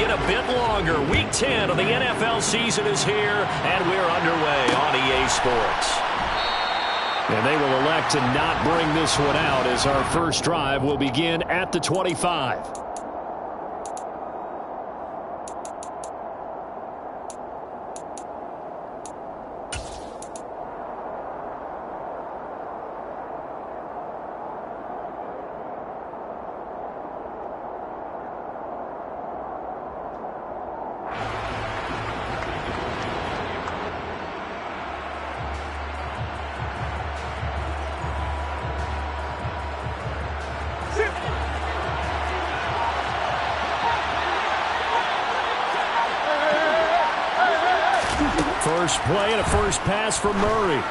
get a bit longer. Week 10 of the NFL season is here, and we're underway on EA Sports. And they will elect to not bring this one out as our first drive will begin at the 25. First play and a first pass from Murray.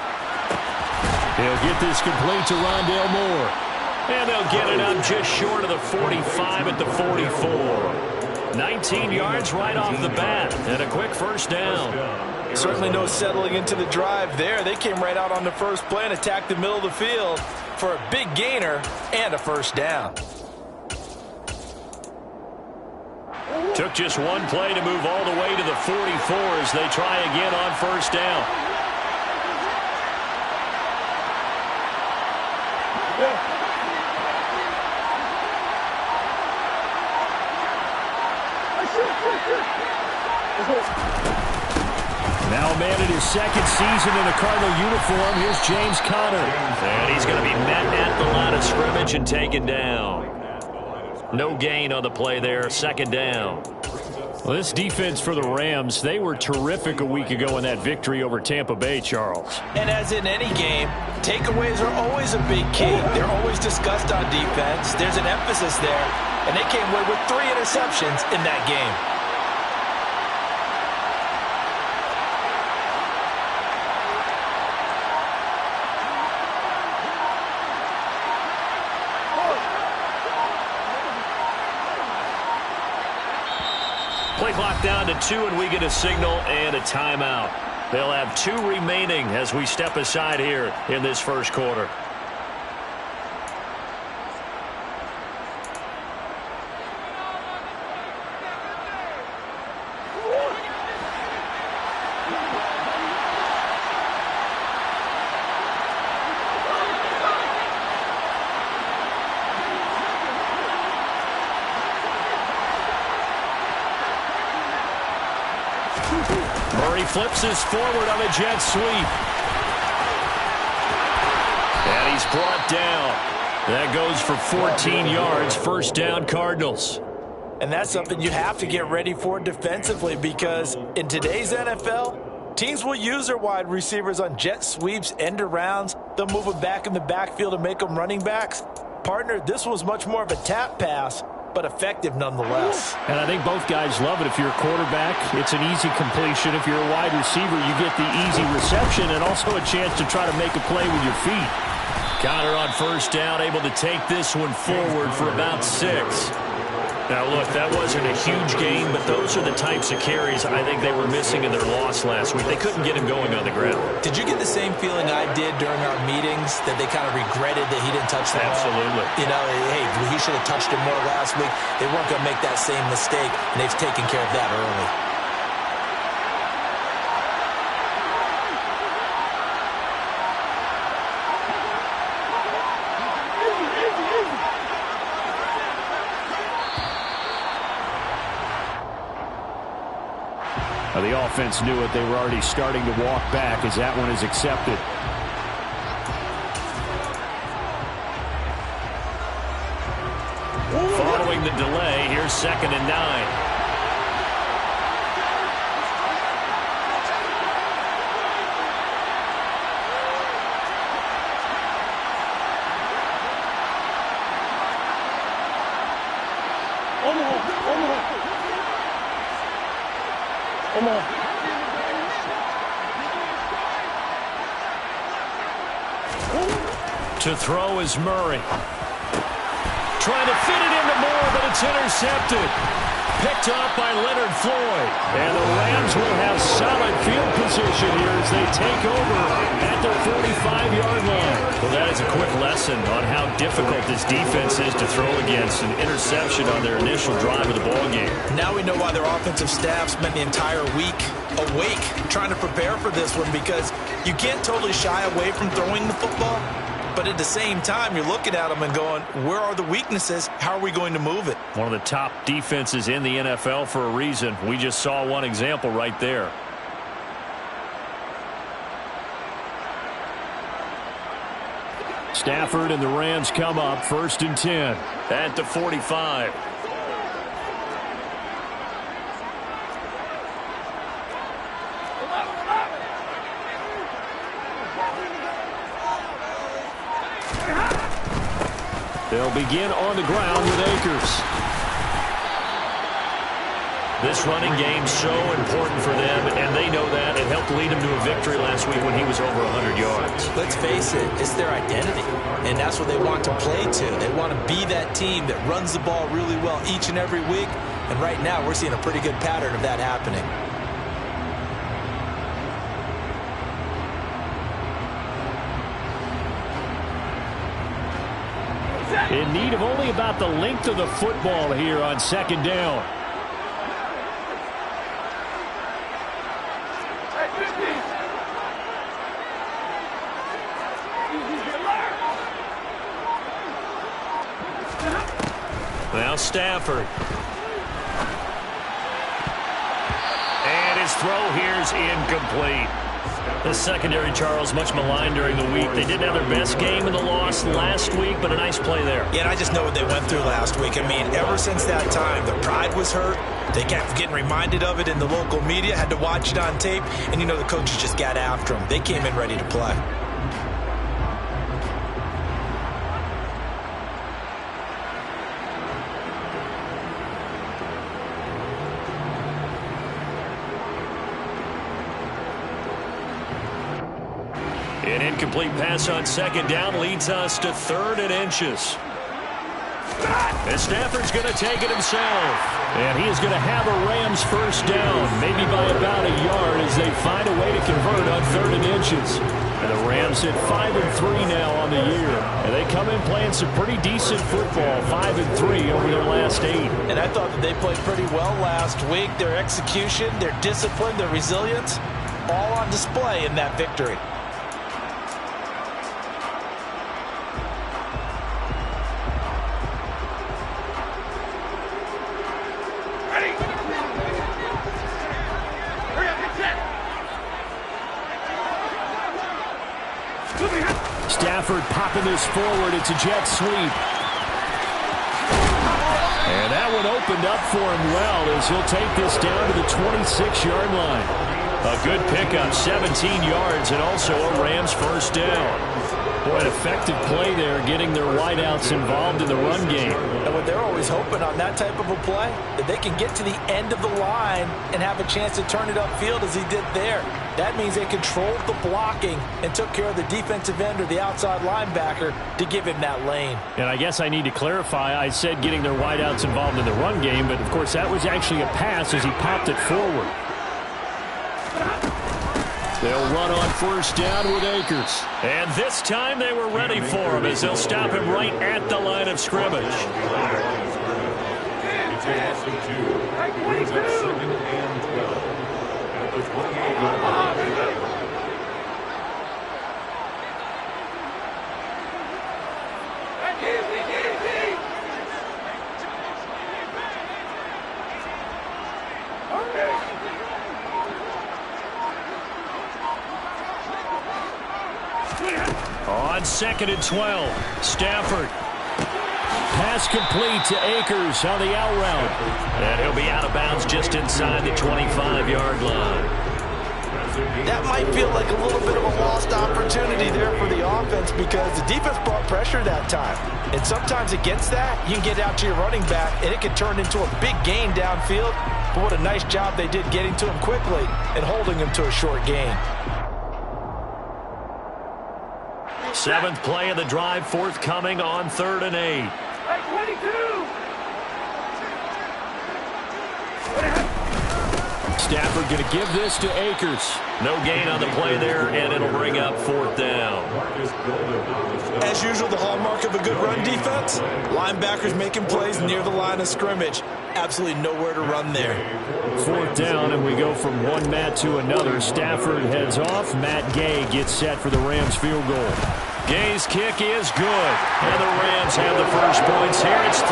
He'll get this complete to Rondale Moore. And they'll get it up just short of the 45 at the 44. 19 yards right off the bat and a quick first down. Certainly no settling into the drive there. They came right out on the first play and attacked the middle of the field for a big gainer and a first down. Took just one play to move all the way to the 44 as they try again on first down. Now a man in his second season in a Cardinal uniform. Here's James Conner. And he's going to be met at the line of scrimmage and taken down. No gain on the play there, second down. Well, this defense for the Rams, they were terrific a week ago in that victory over Tampa Bay, Charles. And as in any game, takeaways are always a big key. They're always discussed on defense. There's an emphasis there, and they came away with 3 interceptions in that game. Play clock down to 2, and we get a signal and a timeout. They'll have 2 remaining as we step aside here in this first quarter. Murray flips this forward on a jet sweep. And he's brought down. That goes for 14 yards, first down Cardinals. And that's something you have to get ready for defensively because in today's NFL, teams will use their wide receivers on jet sweeps, end arounds. They'll move them back in the backfield and make them running backs. Partner, this was much more of a tap pass, but effective nonetheless. And I think both guys love it. If you're a quarterback, it's an easy completion. If you're a wide receiver, you get the easy reception and also a chance to try to make a play with your feet. Conner on first down, able to take this one forward for about 6. Now, look, that wasn't a huge gain, but those are the types of carries I think they were missing in their loss last week. They couldn't get him going on the ground. Did you get the same feeling I did during our meetings, that they kind of regretted that he didn't touch the ball? Absolutely. You know, hey, he should have touched it more last week. They weren't going to make that same mistake, and they've taken care of that early. The offense knew it. They were already starting to walk back as that one is accepted. Following the delay, here's 2nd and 9. To throw is Murray. Trying to fit it into Moore, but it's intercepted. Picked up by Leonard Floyd. And the Rams will have solid field position here as they take over at their 45-yard line. Well, that is a quick lesson on how difficult this defense is to throw against. An interception on their initial drive of the ballgame. Now we know why their offensive staff spent the entire week awake trying to prepare for this one, because you can't totally shy away from throwing the football, but at the same time, you're looking at them and going, where are the weaknesses? How are we going to move it? One of the top defenses in the NFL for a reason. We just saw one example right there. Stafford and the Rams come up 1st and 10. At the 45. They'll begin on the ground with Akers. This running game's so important for them, and they know that. It helped lead them to a victory last week when he was over 100 yards. Let's face it, it's their identity, and that's what they want to play to. They want to be that team that runs the ball really well each and every week, and right now we're seeing a pretty good pattern of that happening. In need of only about the length of the football here on 2nd down. Now Stafford. And his throw here's incomplete. The secondary, Charles, much maligned during the week. They didn't have their best game in the loss last week, but a nice play there. Yeah, and I just know what they went through last week. I mean, ever since that time, their pride was hurt. They kept getting reminded of it in the local media, had to watch it on tape, and, you know, the coaches just got after them. They came in ready to play. An incomplete pass on 2nd down leads us to 3rd and inches. And Stafford's going to take it himself. And he is going to have a Rams 1st down, maybe by about a yard, as they find a way to convert on 3rd and inches. And the Rams hit 5-3 now on the year. And they come in playing some pretty decent football, 5-3 over their last 8. And I thought that they played pretty well last week. Their execution, their discipline, their resilience, all on display in that victory. Stafford popping this forward. It's a jet sweep. And that one opened up for him well, as he'll take this down to the 26-yard line. A good pickup, 17 yards, and also a Rams 1st down. Boy, an effective play there, getting their wideouts involved in the run game. And what they're always hoping on that type of a play, that they can get to the end of the line and have a chance to turn it upfield as he did there. That means they controlled the blocking and took care of the defensive end or the outside linebacker to give him that lane. And I guess I need to clarify, I said getting their wideouts involved in the run game, but of course that was actually a pass as he popped it forward. They'll run on 1st down with Akers. And this time they were ready for him, as they'll stop him right at the line of scrimmage. On 2nd and 12, Stafford. Pass complete to Akers on the out route. And he'll be out of bounds just inside the 25-yard line. That might feel like a little bit of a lost opportunity there for the offense, because the defense brought pressure that time. And sometimes against that, you can get out to your running back, and it can turn into a big gain downfield. But what a nice job they did getting to him quickly and holding him to a short gain. 7th play of the drive, forthcoming on 3rd and 8. Stafford going to give this to Akers. No gain on the play there, and it'll bring up 4th down. As usual, the hallmark of a good run defense, linebackers making plays near the line of scrimmage. Absolutely nowhere to run there. 4th down, and we go from one Matt to another. Stafford heads off. Matt Gay gets set for the Rams field goal. Gay's kick is good, and the Rams have the first points here. It's 3-0.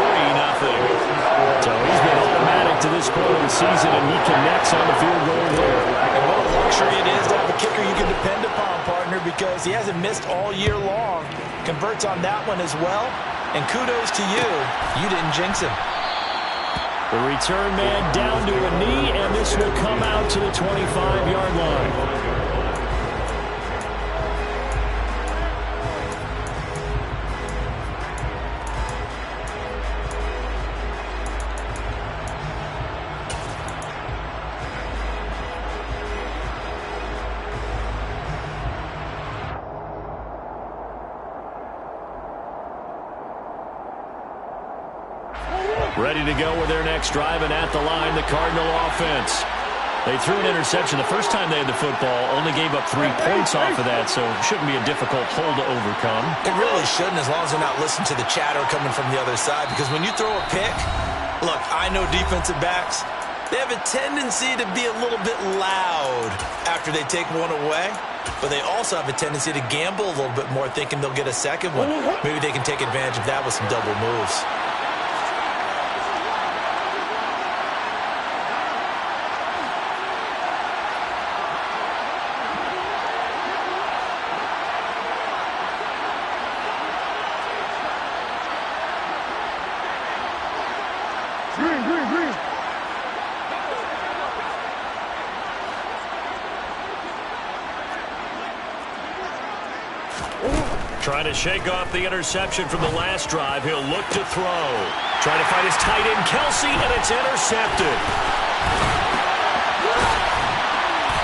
So he's been automatic to this point of the season, and he connects on the field goal here. And what a luxury it is to have a kicker you can depend upon, partner, because he hasn't missed all year long. Converts on that one as well, and kudos to you. You didn't jinx him. The return man down to a knee, and this will come out to the 25-yard line. Ready to go with their next drive, and at the line, the Cardinal offense. They threw an interception the first time they had the football, only gave up 3 points off of that, so it shouldn't be a difficult hole to overcome. It really shouldn't, as long as they're not listening to the chatter coming from the other side, because when you throw a pick, look, I know defensive backs, they have a tendency to be a little bit loud after they take one away, but they also have a tendency to gamble a little bit more, thinking they'll get a second one. Maybe they can take advantage of that with some double moves. Trying to shake off the interception from the last drive. He'll look to throw. Trying to find his tight end, Kelsey, and it's intercepted.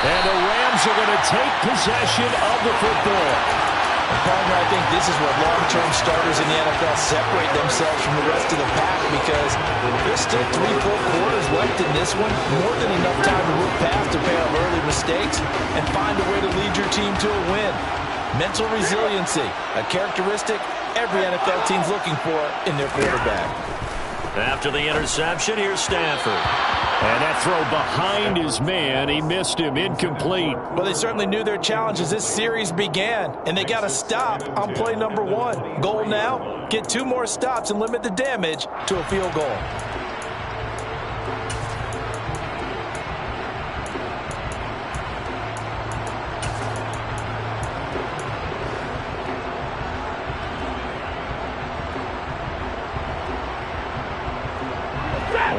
And the Rams are going to take possession of the football. And partner, I think this is where long-term starters in the NFL separate themselves from the rest of the pack, because there's still 3 full quarters left in this one. More than enough time to move past a pair of early mistakes and find a way to lead your team to a win. Mental resiliency, a characteristic every NFL team's looking for in their quarterback. After the interception, here's Stafford. And that throw behind his man, he missed him, incomplete. Well, they certainly knew their challenge as this series began, and they got to stop on play number 1. Goal now, get 2 more stops and limit the damage to a field goal.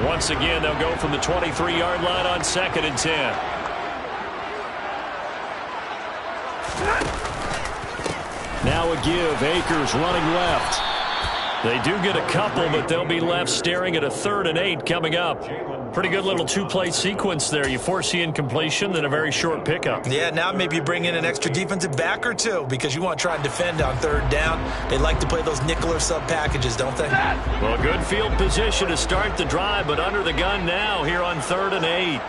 Once again, they'll go from the 23-yard line on 2nd and 10. Now a give. Akers running left. They do get a couple, but they'll be left staring at a 3rd and 8 coming up. Pretty good little 2-play sequence there. You force the incompletion, then a very short pickup. Yeah, now maybe bring in an extra defensive back or 2, because you want to try and defend on 3rd down. They like to play those nickel or sub packages, don't they? Well, good field position to start the drive, but under the gun now here on 3rd and 8.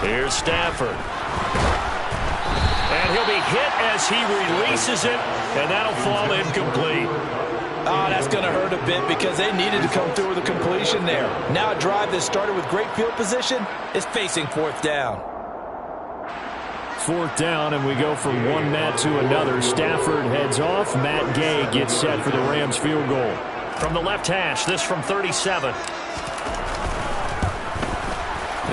Here's Stafford. And he'll be hit as he releases it, and that'll fall incomplete. Oh, that's going to hurt a bit, because they needed to come through with a completion there. Now a drive that started with great field position is facing 4th down. 4th down, and we go from one Matt to another. Stafford heads off. Matt Gay gets set for the Rams field goal. From the left hash, this from 37.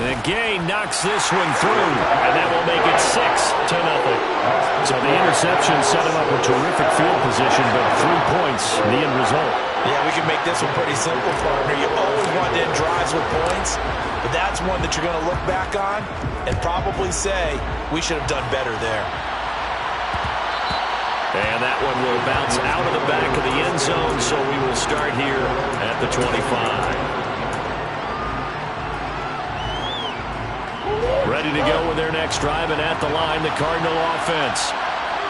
And Gay knocks this one through, and that will make it 6-0. So the interception set him up with terrific field position, but 3 points, the end result. Yeah, we can make this one pretty simple, partner. You always want to end drives with points, but that's one that you're going to look back on and probably say, we should have done better there. And that one will bounce out of the back of the end zone, so we will start here at the 25. Ready to go with their next drive, and at the line, the Cardinal offense.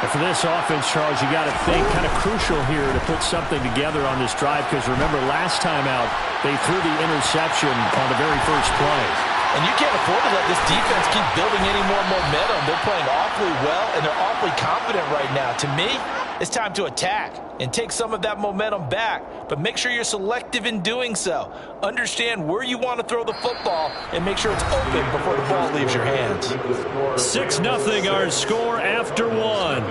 And for this offense, Charles, you got to think kind of crucial here to put something together on this drive, because remember last time out they threw the interception on the very first play. And you can't afford to let this defense keep building any more momentum. They're playing awfully well, and they're awfully confident right now. To me, it's time to attack and take some of that momentum back. But make sure you're selective in doing so. Understand where you want to throw the football and make sure it's open before the ball leaves your hands. 6-0 our score after one.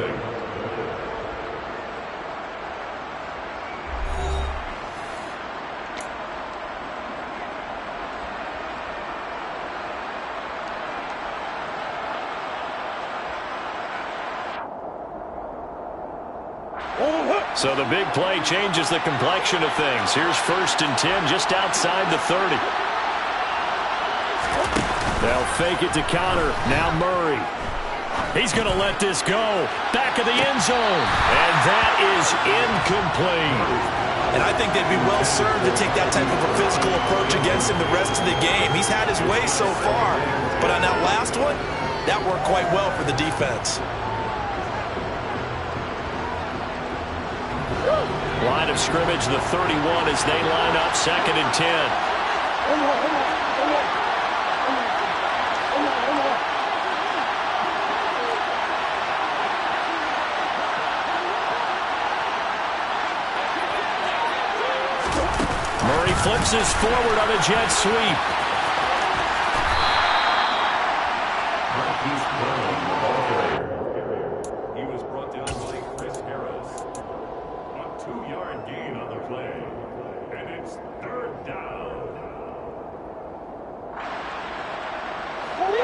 So the big play changes the complexion of things. Here's 1st and 10 just outside the 30. They'll fake it to counter. Now Murray. He's going to let this go. Back of the end zone. And that is incomplete. And I think they'd be well served to take that type of a physical approach against him the rest of the game. He's had his way so far. But on that last one, that worked quite well for the defense. Line of scrimmage, the 31 as they line up 2nd and 10. Murray flips this forward on a jet sweep. He was brought down by Chris Harris. A 2-yard gain on the play. And it's 3rd down.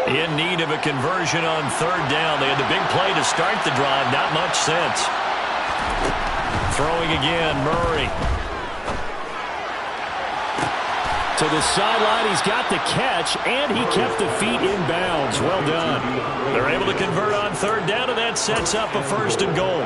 In need of a conversion on 3rd down. They had the big play to start the drive. Not much sense. Throwing again, Murray. To the sideline, he's got the catch, and he kept the feet in bounds. Well done. They're able to convert on 3rd down, and that sets up a 1st and goal.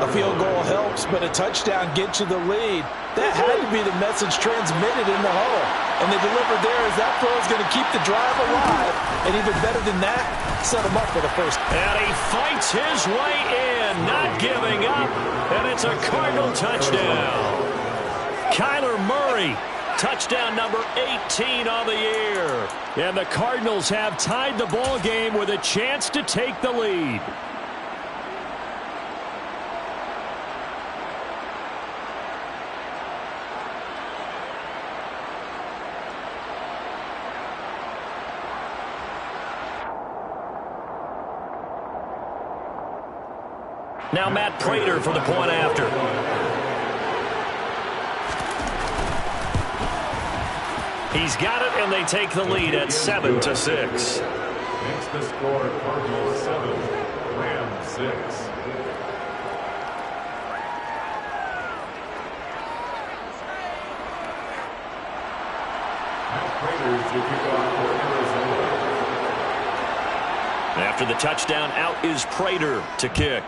A field goal helps, but a touchdown gets you the lead. That had to be the message transmitted in the huddle. And they delivered there as that throw is going to keep the drive alive. And even better than that, set him up for the 1st. And he fights his way in, not giving up. And it's a Cardinal touchdown. Kyler Murray. Touchdown number 18 on the year. And the Cardinals have tied the ball game with a chance to take the lead. Now Matt Prater for the point after. He's got it, and they take the lead at 7-6. Makes the score Cardinals 7, Rams 6. Matt Prater to kick off for Arizona. After the touchdown, out is Prater to kick.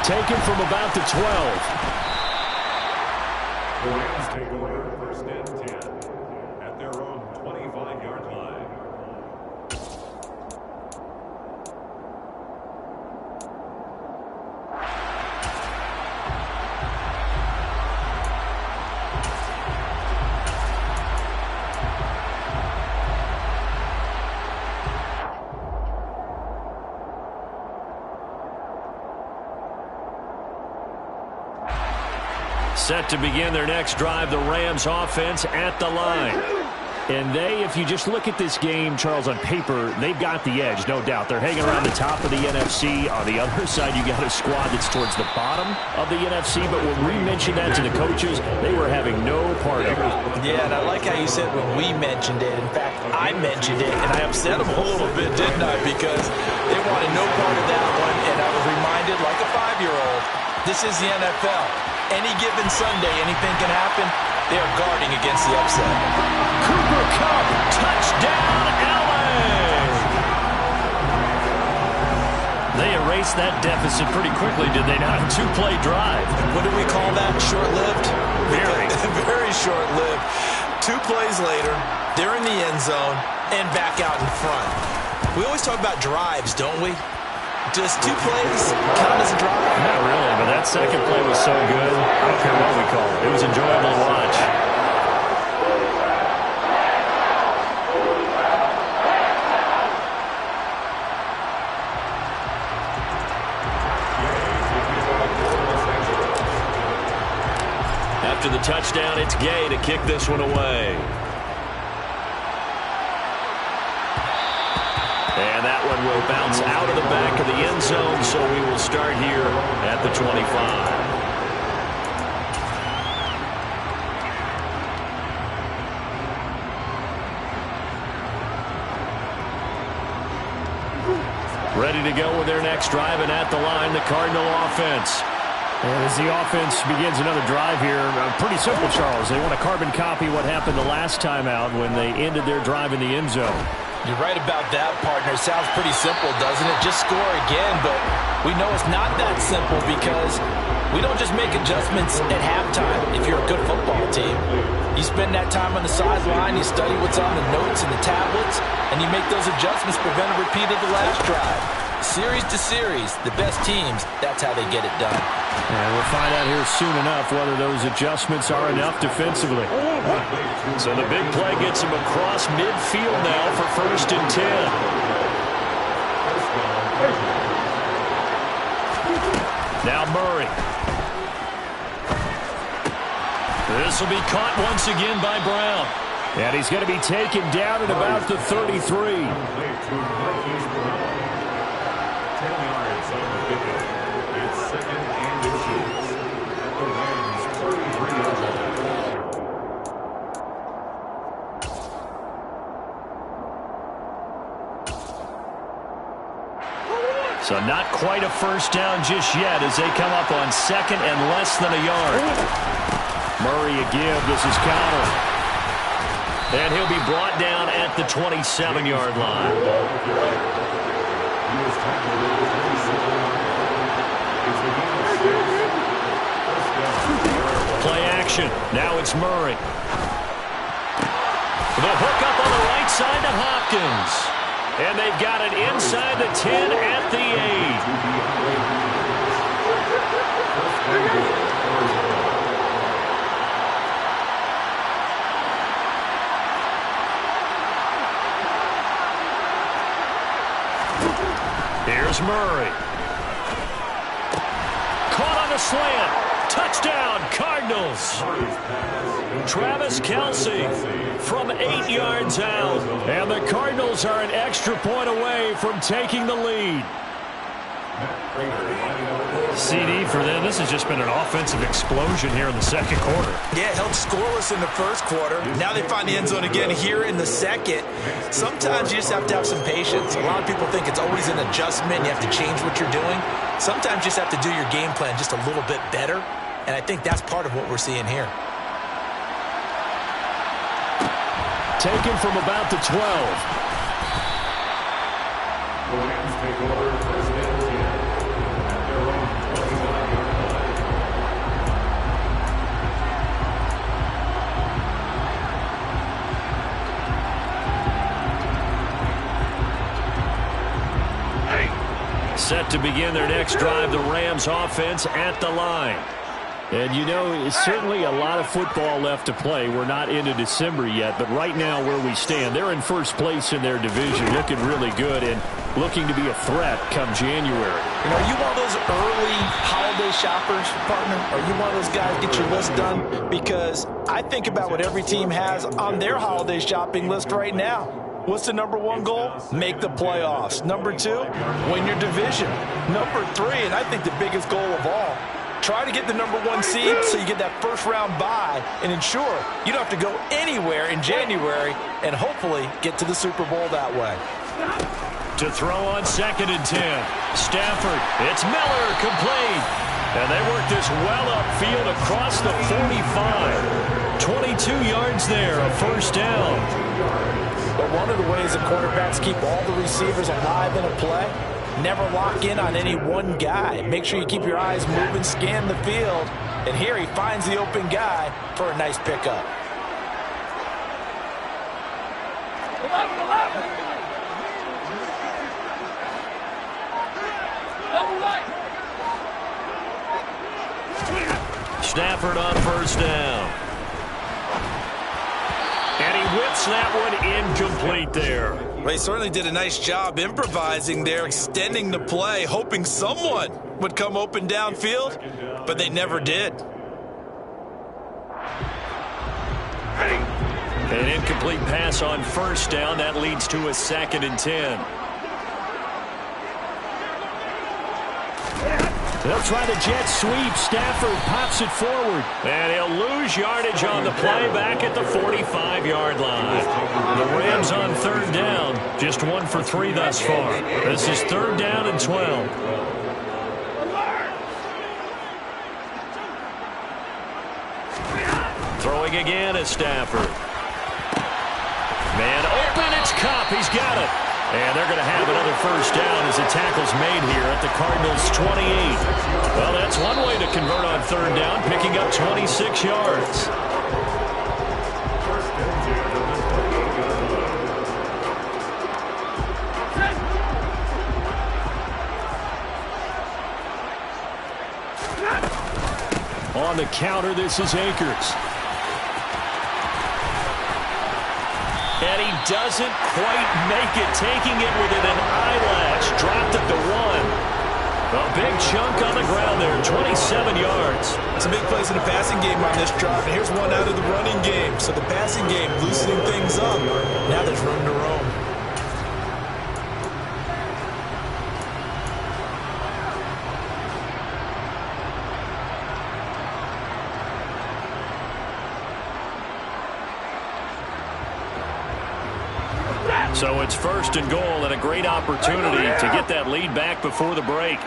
Taken from about the 12. The Rams take over 1st and 10 at their own 25-yard line. Set to begin their next drive, the Rams offense at the line. And they, if you just look at this game, Charles, on paper, they've got the edge, no doubt. They're hanging around the top of the NFC. On the other side, you got a squad that's towards the bottom of the NFC. But when we mentioned that to the coaches, they were having no part of it. Yeah, and I like how you said when we mentioned it. In fact, I mentioned it, and I upset them a little bit, didn't I? Because they wanted no part of that one, and I was reminded, like a 5-year-old, this is the NFL. Any given Sunday, anything can happen. They are guarding against the upset. Cooper Kupp, touchdown, LA! They erased that deficit pretty quickly, did they not? A 2-play drive. What do we call that? Short-lived? Very. Very short-lived. 2 plays later, they're in the end zone and back out in front. We always talk about drives, don't we? Does 2 plays count as a drive? Not really, but that second play was so good. I don't care what we call it. It was enjoyable to watch. After the touchdown, it's Gay to kick this one away. And that one will bounce out of the back of the end zone, so we will start here at the 25. Ready to go with their next drive, and at the line, the Cardinal offense. And as the offense begins another drive here, pretty simple, Charles. They want to carbon copy what happened the last time out when they ended their drive in the end zone. You're right about that, partner. Sounds pretty simple, doesn't it? Just score again, but we know it's not that simple because we don't just make adjustments at halftime if you're a good football team. You spend that time on the sideline, you study what's on the notes and the tablets, and you make those adjustments, prevent a repeat of the last drive. Series to series, the best teams, that's how they get it done. And we'll find out here soon enough whether those adjustments are enough defensively. So the big play gets him across midfield now for 1st and 10. Now Murray. This will be caught once again by Brown. And he's going to be taken down at about the 33. 10 yards on the pickup. It's 2nd and inches at the Rams' 33-yard line. So not quite a first down just yet as they come up on 2nd and less than a yard. Murray a give. This is counter. And he'll be brought down at the 27-yard line. Play action. Now it's Murray. The hook up on the right side to Hopkins. And they've got it inside the 10 at the 8. Here's Murray. Caught on the slant. Touchdown, Cardinals. Travis Kelce from 8 yards out. And the Cardinals are an extra point away from taking the lead. CD for them. This has just been an offensive explosion here in the second quarter. Yeah, held scoreless in the first quarter. Now they find the end zone again here in the second. Sometimes you just have to have some patience. A lot of people think it's always an adjustment. You have to change what you're doing. Sometimes you just have to do your game plan just a little bit better. And I think that's part of what we're seeing here. Taken from about the 12. The Rams take over 1st and 10 at their own 29-yard line. Set to begin their next drive, the Rams offense at the line. And you know, it's certainly a lot of football left to play. We're not into December yet, but right now where we stand, they're in first place in their division, looking really good and looking to be a threat come January. You know, are you one of those early holiday shoppers, partner? Are you one of those guys get your list done? Because I think about what every team has on their holiday shopping list right now. What's the number 1 goal? Make the playoffs. Number 2, win your division. Number 3, and I think the biggest goal of all, try to get the number 1 seed so you get that first-round bye and ensure you don't have to go anywhere in January and hopefully get to the Super Bowl that way. To throw on 2nd and 10. Stafford. It's Miller complete. And they work this well upfield across the 45. 22 yards there, a first down. But one of the ways the quarterbacks keep all the receivers alive in a play, never lock in on any one guy. Make sure you keep your eyes moving, scan the field. And here he finds the open guy for a nice pickup. Stafford on first down. And he whips that one incomplete there. Well, he certainly did a nice job improvising there, extending the play, hoping someone would come open downfield, but they never did. An incomplete pass on first down. That leads to a 2nd and 10. They'll try the jet sweep. Stafford pops it forward. And he'll lose yardage on the play back at the 45-yard line. The Rams on 3rd down. Just 1 for 3 thus far. This is 3rd down and 12. Throwing again is Stafford. Man open, it's Kupp. He's got it. And they're going to have another first down as the tackle's made here at the Cardinals' 28. Well, that's one way to convert on 3rd down, picking up 26 yards. On the counter, this is Akers. And he doesn't quite make it, taking it within an eyelash. Dropped it to 1. A big chunk on the ground there, 27 yards. Some big plays in the passing game on this drive, and here's one out of the running game. So the passing game loosening things up. Now there's room to roam. So it's 1st and goal and a great opportunity to get that lead back before the break.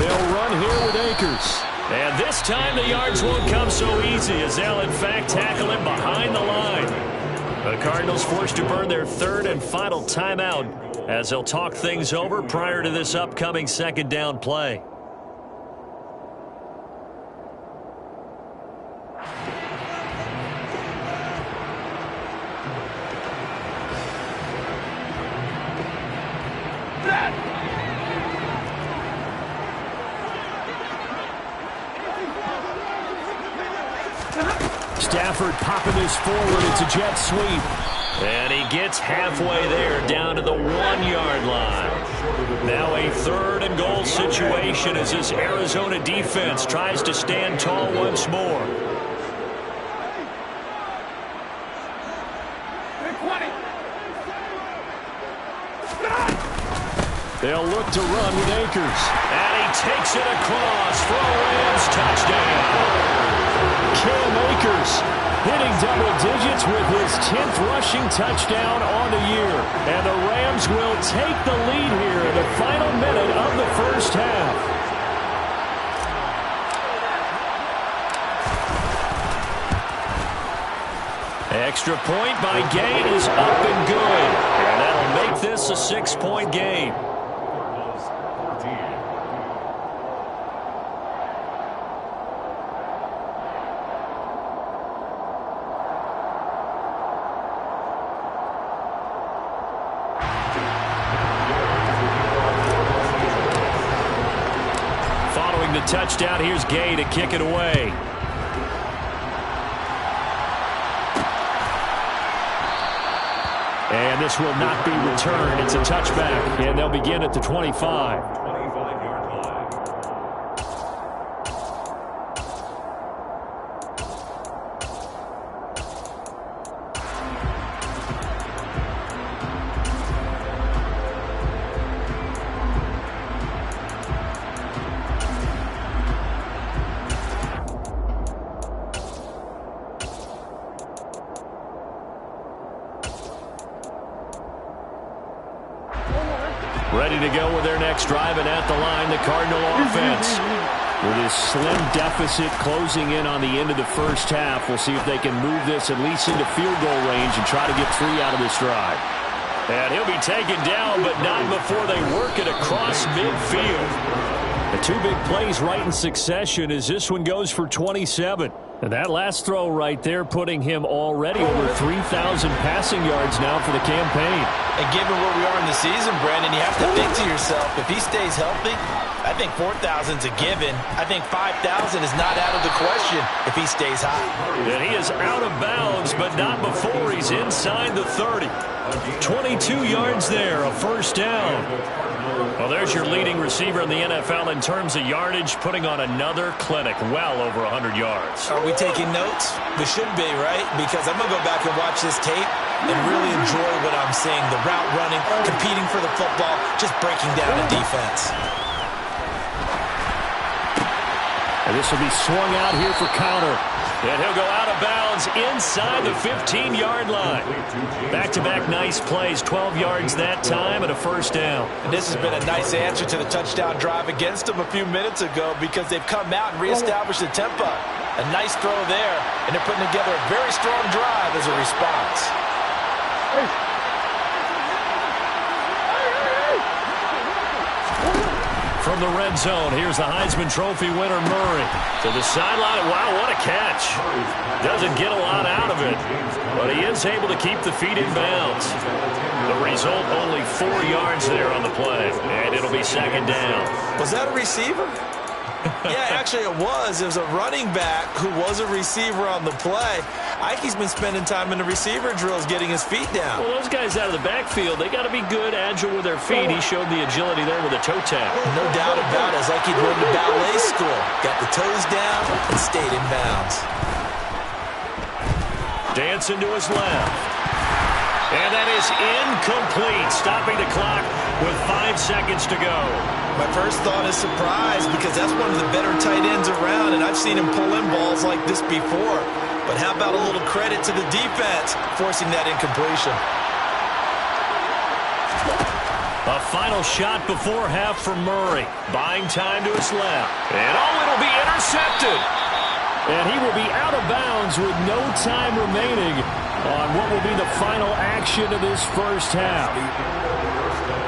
They'll run here with Akers. And this time the yards won't come so easy as they'll in fact tackle him behind the line. The Cardinals forced to burn their 3rd and final timeout as they'll talk things over prior to this upcoming 2nd down play. Stafford popping this forward. It's a jet sweep. And he gets halfway there, down to the 1-yard line. Now a 3rd and goal situation as this Arizona defense tries to stand tall once more. They'll look to run with Akers. And he takes it across for a Rams touchdown. Cam Akers hitting double digits with his 10th rushing touchdown on the year. And the Rams will take the lead here in the final minute of the first half. Extra point by Gay is up and good. And that'll make this a 6-point game. The touchdown, here's Gay to kick it away. And this will not be returned. It's a touchback, and they'll begin at the 25. Ready to go with their next drive, and at the line, the Cardinal offense. With this slim deficit closing in on the end of the first half, we'll see if they can move this at least into field goal range and try to get 3 out of this drive. And he'll be taken down, but not before they work it across midfield. The 2 big plays right in succession as this one goes for 27. And that last throw right there putting him already over 3,000 passing yards now for the campaign. And given where we are in the season, Brandon, you have to think to yourself, if he stays healthy, I think 4,000's a given. I think 5,000 is not out of the question if he stays high. And he is out of bounds, but not before he's inside the 30. 22 yards there, a first down. Well, there's your leading receiver in the NFL in terms of yardage, putting on another clinic, well over 100 yards. Are we taking notes? We should be, right? Because I'm going to go back and watch this tape and really enjoy what I'm seeing. The route running, competing for the football, just breaking down the defense. And this will be swung out here for counter. And he'll go out of bounds inside the 15-yard line. Back-to-back nice plays, 12 yards that time and a first down. And this has been a nice answer to the touchdown drive against them a few minutes ago because they've come out and reestablished the tempo. A nice throw there, and they're putting together a very strong drive as a response. From the red zone, here's the Heisman Trophy winner, Murray. To the sideline. Wow, what a catch. Doesn't get a lot out of it, but he is able to keep the feet in bounds. The result, only 4 yards there on the play, and it'll be second down. Was that a receiver? Yeah, actually it was. It was a running back who was a receiver on the play. Ikey's been spending time in the receiver drills getting his feet down. Well, those guys out of the backfield, they got to be good, agile with their feet. He showed the agility there with a toe tap. No doubt about it. It's like he'd run to ballet school. Got the toes down and stayed in bounds. Dancing to his left. And that is incomplete, stopping the clock with 5 seconds to go. My first thought is surprise because that's one of the better tight ends around, and I've seen him pull in balls like this before. But how about a little credit to the defense forcing that incompletion? A final shot before half for Murray. Buying time to his left. And it'll be intercepted. And he will be out of bounds with no time remaining on what will be the final action of this first half.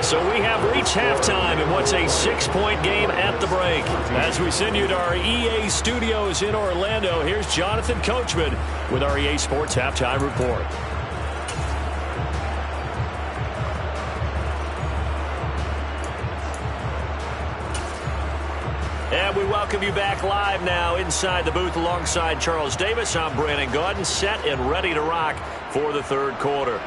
So we have reached halftime in what's a 6-point game at the break. As we send you to our EA studios in Orlando, here's Jonathan Coachman with our EA Sports Halftime Report. And we welcome you back live now inside the booth alongside Charles Davis. I'm Brandon Gaudin, set and ready to rock for the third quarter.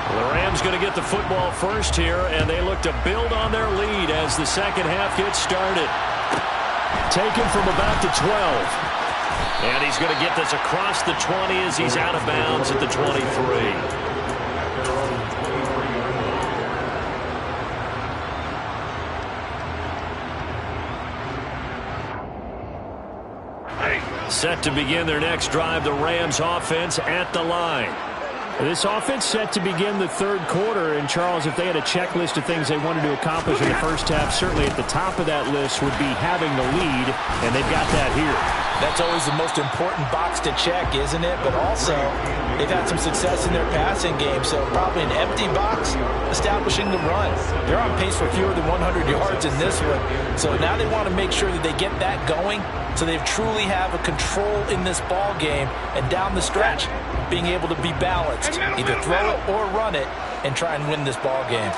The Rams going to get the football first here, and they look to build on their lead as the second half gets started. Taken from about the 12. And he's going to get this across the 20 as he's out of bounds at the 23. Set to begin their next drive, the Rams offense at the line. This offense set to begin the third quarter, and Charles, if they had a checklist of things they wanted to accomplish in the first half, certainly at the top of that list would be having the lead, and they've got that here. That's always the most important box to check, isn't it? But also, they've had some success in their passing game, so probably an empty box, establishing the run. They're on pace for fewer than 100 yards in this one, so now they want to make sure that they get that going so they truly have a control in this ball game, and down the stretch, being able to be balanced. Either throw it or run it and try and win this ball game.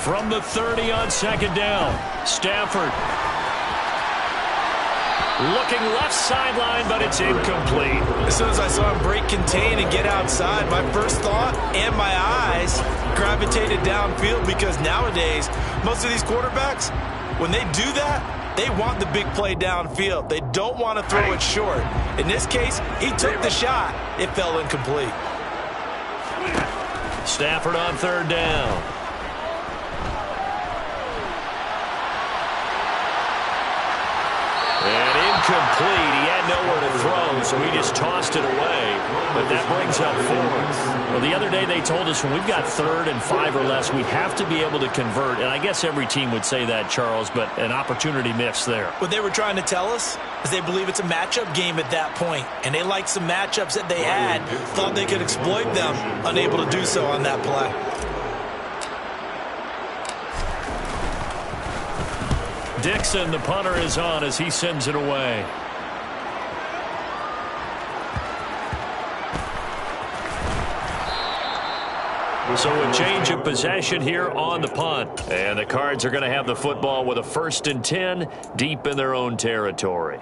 From the 30 on second down, Stafford. Looking left sideline, but it's incomplete. As soon as I saw him break contain and get outside, my first thought and my eyes gravitated downfield because nowadays, most of these quarterbacks, when they do that, they want the big play downfield. They don't want to throw it short. In this case, he took the shot. It fell incomplete. Stafford on third down. And incomplete. He had nowhere to throw, so he just tossed it away. But that brings up fourth. Well, the other day they told us when we've got 3rd and 5 or less, we have to be able to convert. And I guess every team would say that, Charles, but an opportunity missed there. What they were trying to tell us is they believe it's a matchup game at that point. And they liked some matchups that they had, thought they could exploit them, unable to do so on that play. Dixon, the punter, is on as he sends it away. So a change of possession here on the punt. And the Cards are going to have the football with a 1st and 10 deep in their own territory.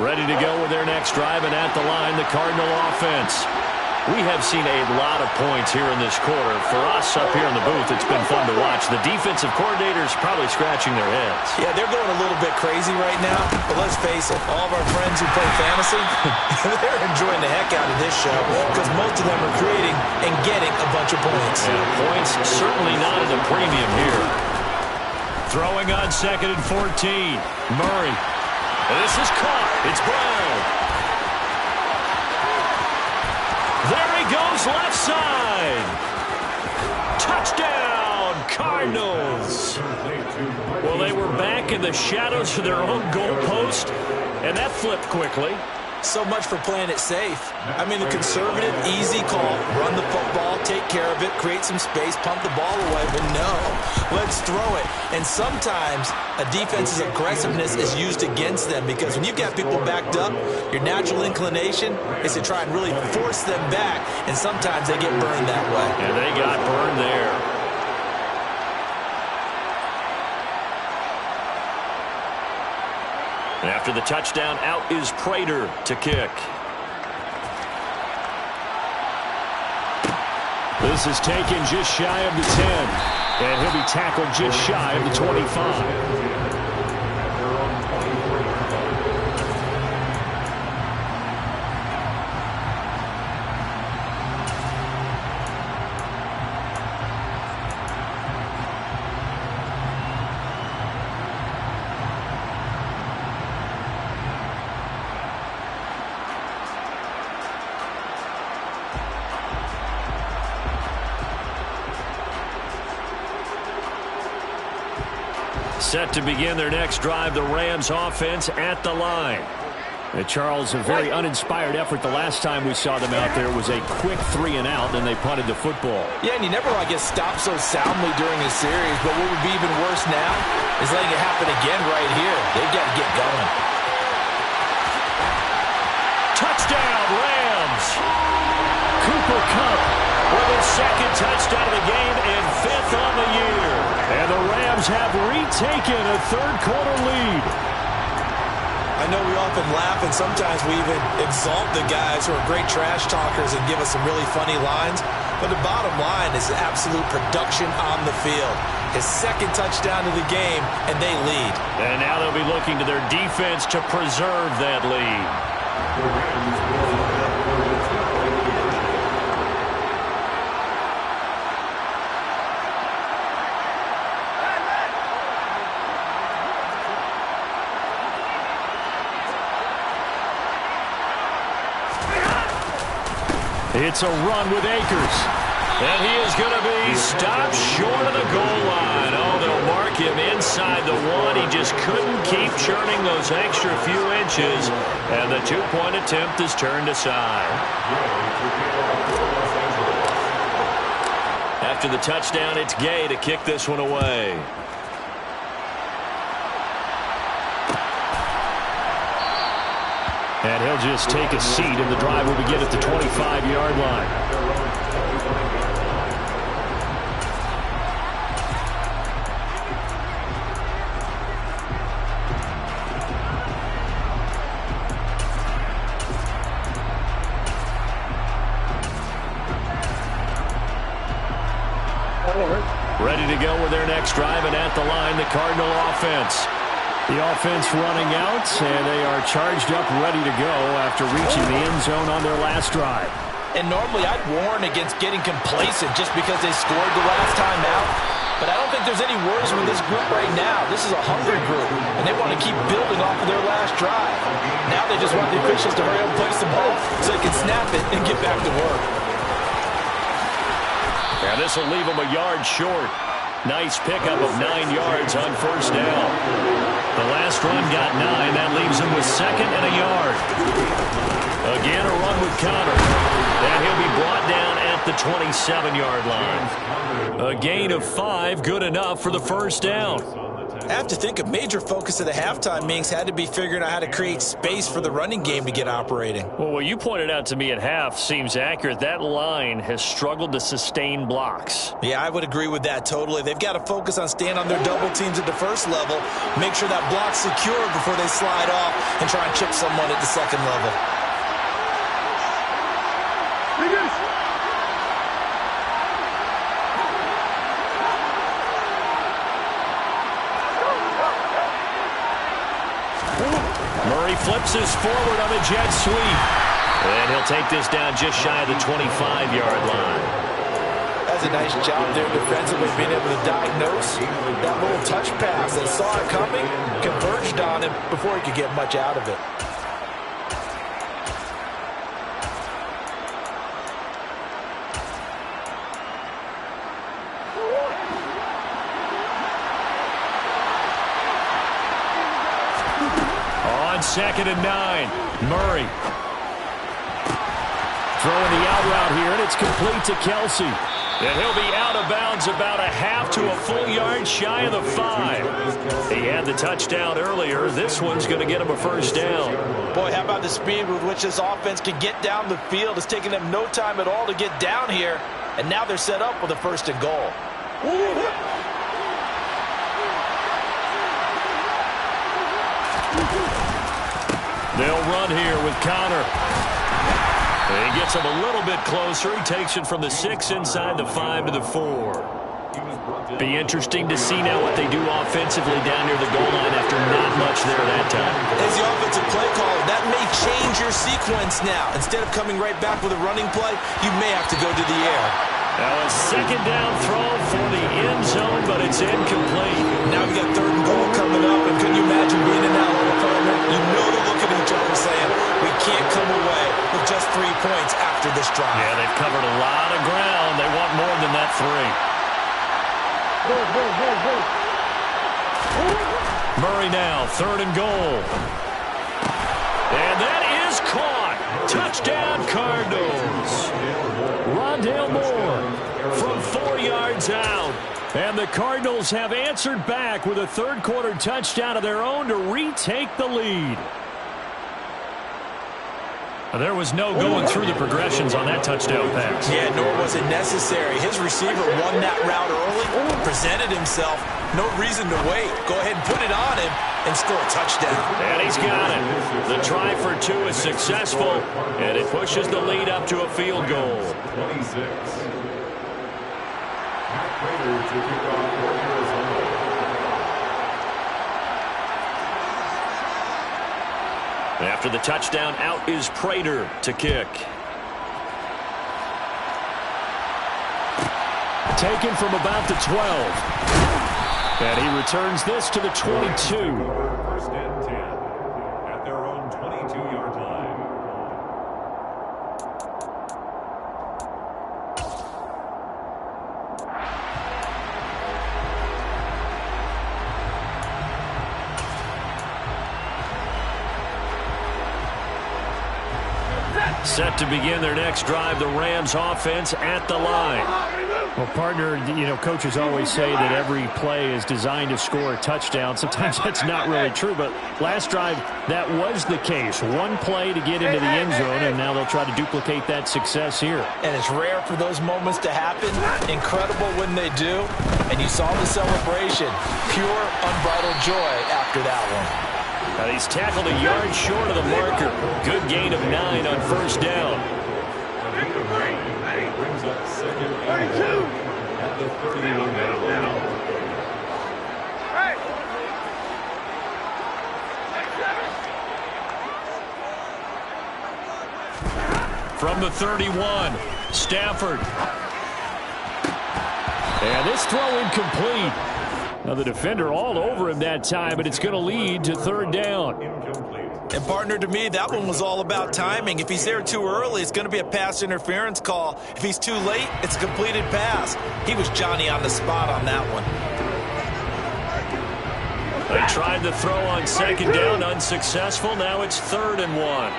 Ready to go with their next drive, and at the line, the Cardinal offense. We have seen a lot of points here in this quarter. For us up here in the booth, it's been fun to watch. The defensive coordinators probably scratching their heads. Yeah, they're going a little bit crazy right now. But let's face it, all of our friends who play fantasy, they're enjoying the heck out of this show because most of them are creating and getting a bunch of points. Yeah, points certainly not at a premium here. Throwing on 2nd and 14. Murray. This is caught. It's Brown. There he goes, left side. Touchdown, Cardinals. Well, they were back in the shadows of their own goalpost, and that flipped quickly. So much for playing it safe. I mean, the conservative, easy call, run the football, take care of it, create some space, punt the ball away. But no, let's throw it. And sometimes a defense's aggressiveness is used against them because when you've got people backed up, your natural inclination is to try and really force them back. And sometimes they get burned that way. And they got burned there. And after the touchdown, out is Prater to kick. This is taken just shy of the 10. And he'll be tackled just shy of the 25. Set to begin their next drive, the Rams offense at the line. And Charles, a very uninspired effort the last time we saw them out there was a quick 3 and out, and they punted the football. Yeah, and you never want to get stopped so soundly during a series, but what would be even worse now is letting it happen again right here. They've got to get going. Touchdown, Rams! Cooper Kupp with his 2nd touchdown of the game and 5th on the year. And the Rams have retaken a 3rd quarter lead. I know we often laugh and sometimes we even exalt the guys who are great trash talkers and give us some really funny lines. But the bottom line is absolute production on the field. His 2nd touchdown of the game, and they lead. And now they'll be looking to their defense to preserve that lead. It's a run with Akers. And he is going to be stopped short of the goal line. Oh, they'll mark him inside the 1. He just couldn't keep churning those extra few inches. And the 2-point attempt is turned aside. After the touchdown, it's Gay to kick this one away. And he'll just take a seat, and the drive will begin at the 25-yard line. Ready to go with their next drive, and at the line, the Cardinal offense. The offense running out, and they are charged up, ready to go after reaching the end zone on their last drive. And normally I'd warn against getting complacent just because they scored the last time out. But I don't think there's any worries with this group right now. This is a hungry group, and they want to keep building off of their last drive. Now they just want the officials to hurry up and place the ball so they can snap it and get back to work. Yeah, this will leave them a yard short. Nice pickup of 9 yards on 1st down. The last run got 9. That leaves him with 2nd and a yard. Again, a run with Conner. And he'll be brought down at the 27-yard line. A gain of 5, good enough for the first down. I have to think a major focus of the halftime meetings had to be figuring out how to create space for the running game to get operating. Well, what you pointed out to me at half seems accurate. That line has struggled to sustain blocks. Yeah, I would agree with that totally. They've got to focus on staying on their double teams at the first level, make sure that block's secure before they slide off and try and chip someone at the second level. Murray flips us forward on a jet sweep. And he'll take this down just shy of the 25-yard line. That's a nice job there defensively, being able to diagnose that little touch pass. They saw it coming, converged on him before he could get much out of it. Second and 9. Murray throwing the out route here, and it's complete to Kelsey. And he'll be out of bounds about a half to a full yard shy of the 5. He had the touchdown earlier. This one's going to get him a first down. Boy, how about the speed with which this offense can get down the field? It's taken them no time at all to get down here, and now they're set up with a first and goal. They'll run here with Connor. And he gets him a little bit closer. He takes it from the 6 inside the 5 to the 4. Be interesting to see now what they do offensively down near the goal line after not much there that time. As the offensive play caller, that may change your sequence now. Instead of coming right back with a running play, you may have to go to the air. Now a second down throw for the end zone, but it's incomplete. Now we got third and goal coming up, and can you imagine being in that little partner? You know to look at each other saying, we can't come away with just 3 points after this drive. Yeah, they've covered a lot of ground. They want more than that 3. Murray now, third and goal. And that is caught. Touchdown, Cardinals. Rondale Moore from 4 yards out. And the Cardinals have answered back with a third-quarter touchdown of their own to retake the lead. There was no going through the progressions on that touchdown pass. Yeah, nor was it necessary. His receiver won that route early, presented himself. No reason to wait. Go ahead and put it on him and score a touchdown. And he's got it. The try for 2 is successful, and it pushes the lead up to a field goal. 26. Matt Prater to kick off for Arizona. After the touchdown, out is Prater to kick. Taken from about the 12. And he returns this to the 22. First and 10 at their own 22-yard line. Set to begin their next drive, the Rams offense at the line. Well, partner, you know, coaches always say that every play is designed to score a touchdown. Sometimes that's not really true, but last drive, that was the case. One play to get into the end zone, and now they'll try to duplicate that success here. And it's rare for those moments to happen. Incredible when they do. And you saw the celebration. Pure, unbridled joy after that one. He's tackled a yard short of the marker. Good gain of 9 on first down. Brings up second and 2 at the 31-yard line. From the 31, Stafford. And this throw incomplete. Now the defender all over him that time, but it's going to lead to third down. And partner, to me, that one was all about timing. If he's there too early, it's going to be a pass interference call. If he's too late, it's a completed pass. He was Johnny on the spot on that one. They tried the throw on second down, unsuccessful. Now it's 3rd and 1.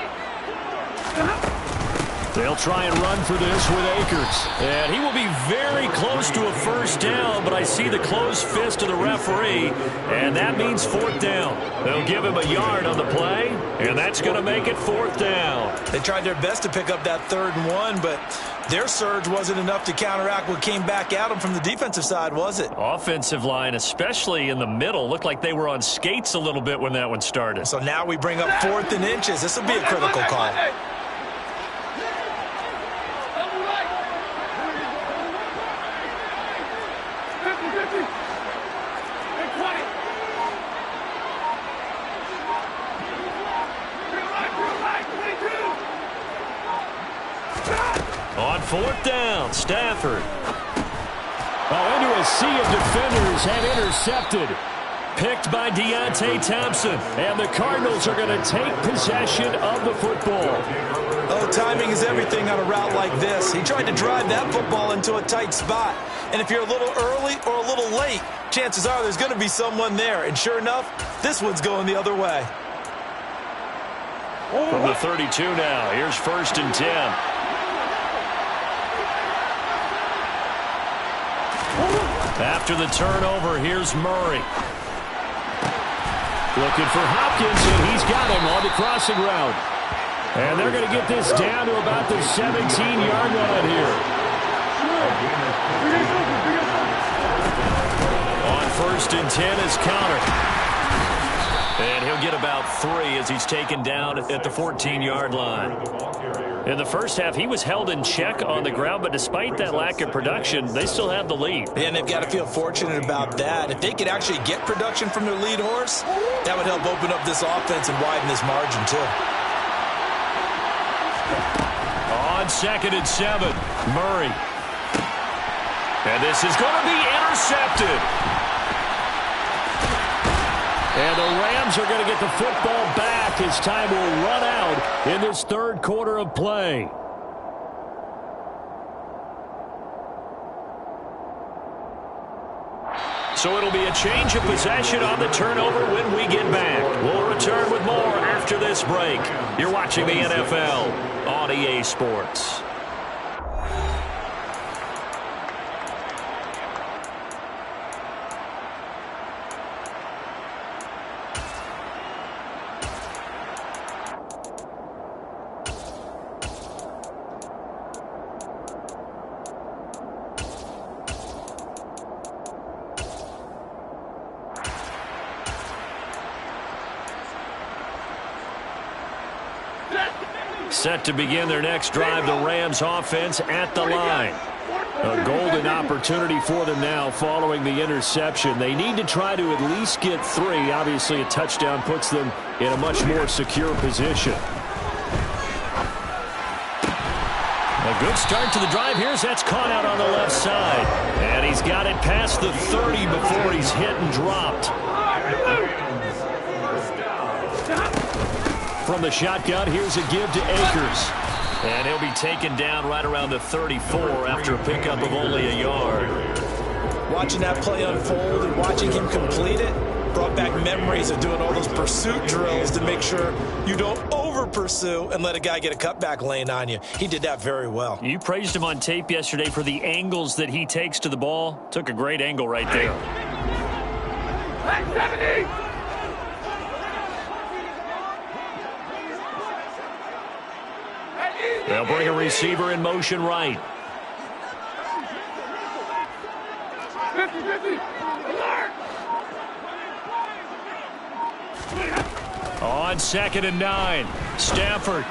They'll try and run for this with Akers. And he will be very close to a first down, but I see the closed fist of the referee, and that means fourth down. They'll give him a yard on the play, and that's going to make it fourth down. They tried their best to pick up that 3rd and 1, but their surge wasn't enough to counteract what came back at them from the defensive side, was it? Offensive line, especially in the middle, looked like they were on skates a little bit when that one started. So now we bring up 4th and inches. This will be a critical call. On fourth down, Stafford. Into a sea of defenders and intercepted. Picked by Deontay Thompson. And the Cardinals are going to take possession of the football. Oh, timing is everything on a route like this. He tried to drive that football into a tight spot. And if you're a little early or a little late, chances are there's going to be someone there. And sure enough, this one's going the other way. From the 32 now, here's 1st and 10. After the turnover, here's Murray. Looking for Hopkins, and he's got him on the crossing route. And they're going to get this down to about the 17-yard line here. On 1st and 10 is Conner. And he'll get about 3 as he's taken down at the 14-yard line. In the first half, he was held in check on the ground, but despite that lack of production, they still have the lead. And they've got to feel fortunate about that. If they could actually get production from their lead horse, that would help open up this offense and widen this margin, too. On 2nd and 7, Murray. And this is going to be intercepted. And the Rams are going to get the football back as time will run out in this 3rd quarter of play. So it'll be a change of possession on the turnover when we get back. We'll return with more after this break. You're watching the NFL on EA Sports. Set to begin their next drive, the Rams offense at the line. A golden opportunity for them now following the interception. They need to try to at least get 3. Obviously, a touchdown puts them in a much more secure position. A good start to the drive. That's caught out on the left side. And he's got it past the 30 before he's hit and dropped. From the shotgun, here's a give to Akers. And he'll be taken down right around the 34 after a pickup of only a yard. Watching that play unfold and watching him complete it brought back memories of doing all those pursuit drills to make sure you don't over-pursue and let a guy get a cutback lane on you. He did that very well. You praised him on tape yesterday for the angles that he takes to the ball. Took a great angle right there. Hey, 70! They'll bring a receiver in motion right. 50-50. On 2nd and 9, Stafford.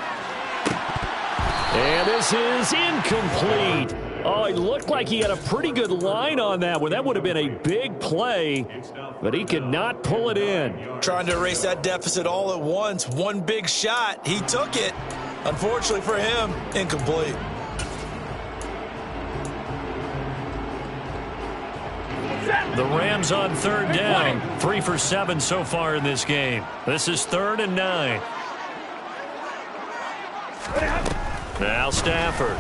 And this is incomplete. Oh, it looked like he had a pretty good line on that one. That would have been a big play, but he could not pull it in. Trying to erase that deficit all at once. One big shot. He took it. Unfortunately for him, incomplete. The Rams on 3rd down. 3 for 7 so far in this game. This is 3rd and 9. Now Stafford.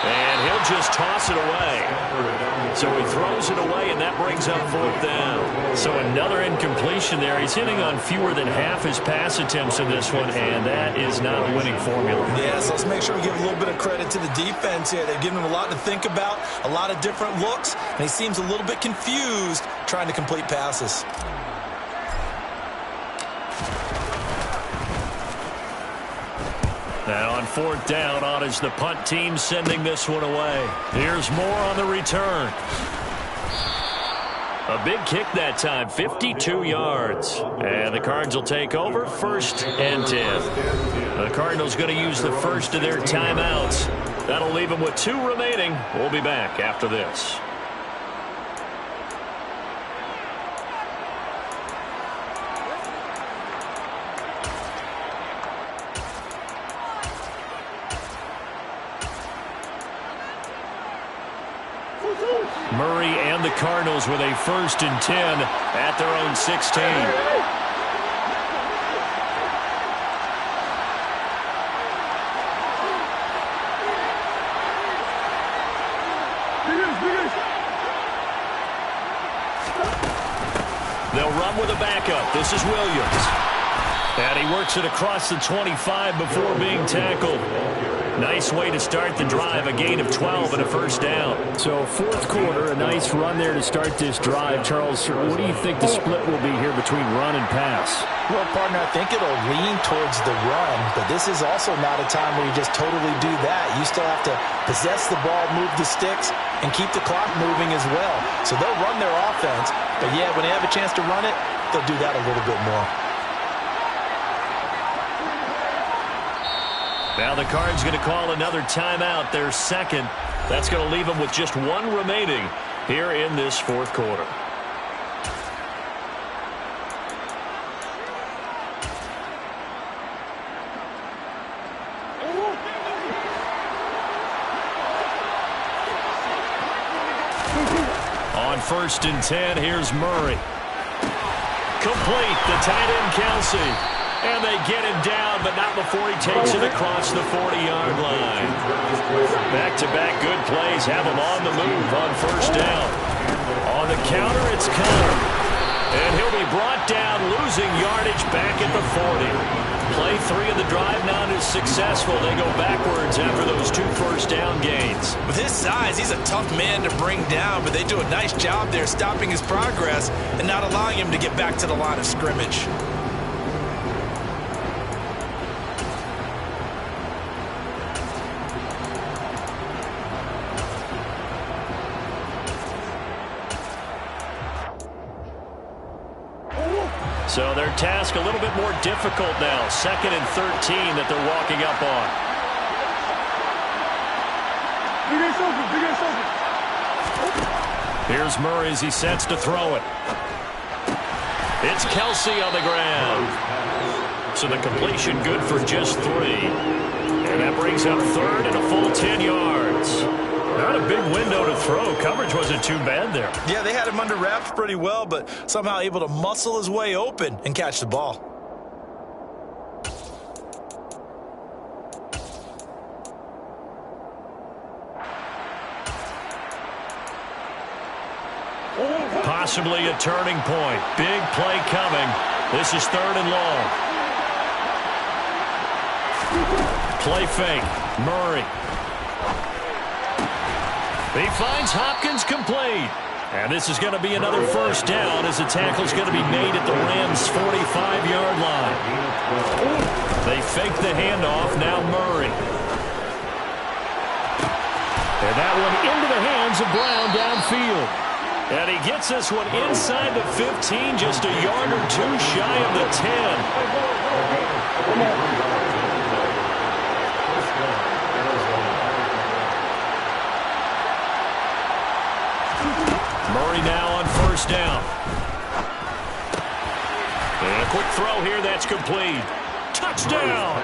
And he'll he'll just toss it away. So he throws it away, and that brings up 4th down. So another incompletion there. He's hitting on fewer than half his pass attempts in this one, and that is not a winning formula. Yeah, so let's make sure we give a little bit of credit to the defense here. They've given him a lot to think about, a lot of different looks, and he seems a little bit confused trying to complete passes. Now on 4th down, on is the punt team sending this one away. Here's Moore on the return. A big kick that time, 52 yards. And the Cards will take over, 1st and 10. The Cardinals going to use the first of their timeouts. That'll leave them with 2 remaining. We'll be back after this. Murray and the Cardinals with a 1st and 10 at their own 16. They'll run with a backup. This is Williams. And he works it across the 25 before being tackled. Nice way to start the drive, a gain of 12 and a 1st down. So 4th quarter, a nice run there to start this drive. Charles, what do you think the split will be here between run and pass? Well, partner, I think it'll lean towards the run, but this is also not a time where you just totally do that. You still have to possess the ball, move the sticks, and keep the clock moving as well. So they'll run their offense, but yeah, when they have a chance to run it, they'll do that a little bit more. Now the Cards going to call another timeout, their 2nd. That's going to leave them with just 1 remaining here in this 4th quarter. On 1st and 10, here's Murray. Complete, the tight end Kelsey. And they get him down, but not before he takes it across the 40-yard line. Back-to-back good plays have him on the move on 1st down. On the counter, it's Conner. And he'll be brought down, losing yardage back at the 40. Play 3 of the drive not as successful. They go backwards after those 2 1st down gains. With his size, he's a tough man to bring down, but they do a nice job there stopping his progress and not allowing him to get back to the line of scrimmage. So their task a little bit more difficult now. 2nd and 13 that they're walking up on. Here's Murray as he sets to throw it. It's Kelsey on the ground. So the completion good for just 3. And that brings up 3rd and a full 10 yards. Not a big window to throw. Coverage wasn't too bad there. Yeah, they had him under wraps pretty well, but somehow able to muscle his way open and catch the ball. Possibly a turning point. Big play coming. This is 3rd and long. Play fake. Murray. He finds Hopkins complete. And this is going to be another 1st down as the tackle's going to be made at the Rams' 45-yard line. They fake the handoff. Now Murray. And that one into the hands of Brown downfield. And he gets this one inside the 15, just a yard or 2 shy of the 10. Murray now on 1st down. And a quick throw here, that's complete. Touchdown!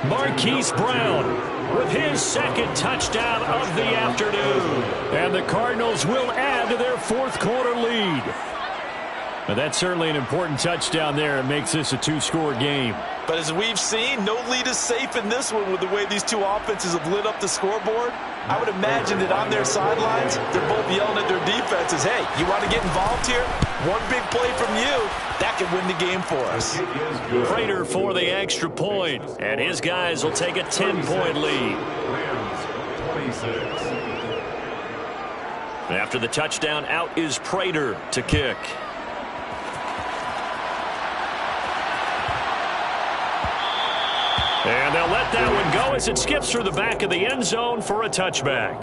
Marquise Brown with his 2nd touchdown of the afternoon. And the Cardinals will add to their 4th quarter lead. But that's certainly an important touchdown there. It makes this a two-score game. But as we've seen, no lead is safe in this one with the way these two offenses have lit up the scoreboard. I would imagine that on their sidelines, they're both yelling at their defenses, hey, you want to get involved here? One big play from you, that could win the game for us. Prater for the extra point, and his guys will take a 10-point lead. Rams 26. After the touchdown, out is Prater to kick. And they'll let that one go as it skips through the back of the end zone for a touchback.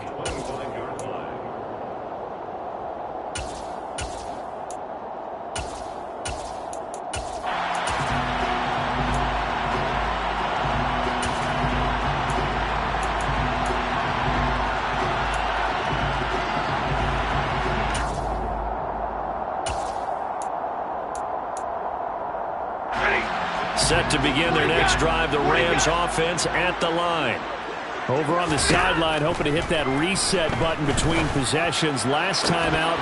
Set to begin their next drive, the Rams offense at the line. Over on the sideline, hoping to hit that reset button between possessions. Last time out,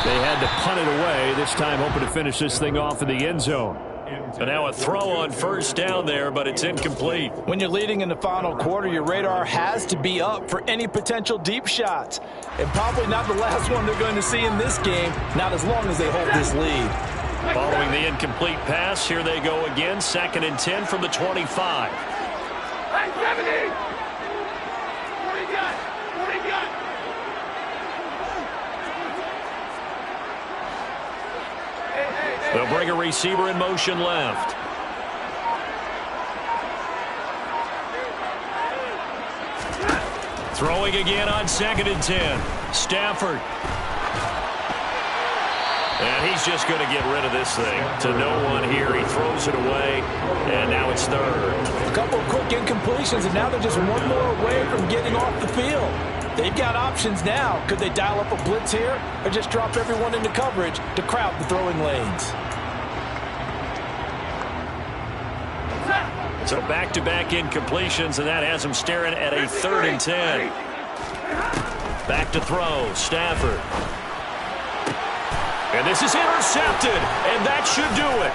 they had to punt it away. This time, hoping to finish this thing off in the end zone. And now a throw on first down there, but it's incomplete. When you're leading in the final quarter, your radar has to be up for any potential deep shots. And probably not the last one they're going to see in this game, not as long as they hold this lead. Following the incomplete pass, here they go again. 2nd and 10 from the 25. They'll bring a receiver in motion left. Throwing again on 2nd and 10. Stafford. And he's just going to get rid of this thing to no one here. He throws it away, and now it's 3rd. A couple of quick incompletions, and now they're just one more away from getting off the field. They've got options now. Could they dial up a blitz here or just drop everyone into coverage to crowd the throwing lanes? So back-to-back incompletions, and that has them staring at a 3rd and 10. Back to throw, Stafford. And this is intercepted, and that should do it.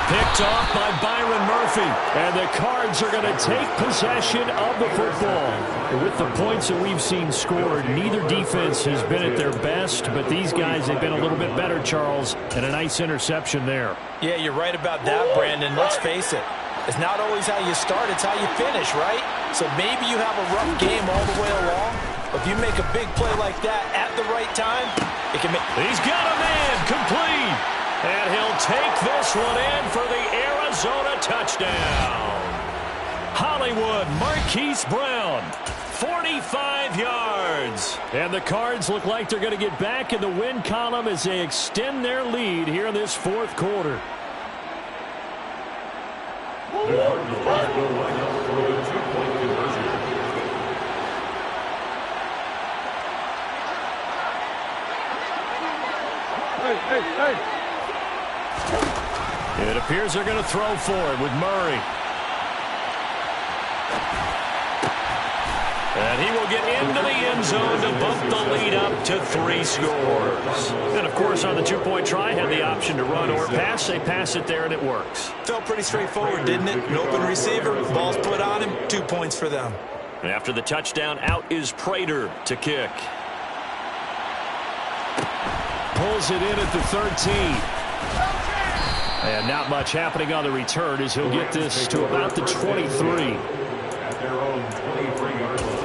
Picked off by Byron Murphy. And the Cards are going to take possession of the football. With the points that we've seen scored, neither defense has been at their best, but these guys have been a little bit better, Charles, and a nice interception there. Yeah, you're right about that, Brandon. Let's face it. It's not always how you start, it's how you finish, right? So maybe you have a rough game all the way along, but if you make a big play like that at the right time, it can make... He's got a man complete. And he'll take this one in for the Arizona touchdown. Hollywood Marquise Brown, 45 yards. And the Cards look like they're going to get back in the win column as they extend their lead here in this 4th quarter. The Cardinals will line up for the 2-point conversion. It appears they're going to throw for it with Murray. And he will get into the end zone to bump the lead up to 3 scores. And, of course, on the 2-point try, had the option to run or pass. They pass it there, and it works. Felt pretty straightforward, didn't it? An open receiver, ball's put on him, 2 points for them. And after the touchdown, out is Prater to kick. Pulls it in at the 13. And not much happening on the return as he'll get this to about the 23. At their own 23-yard line.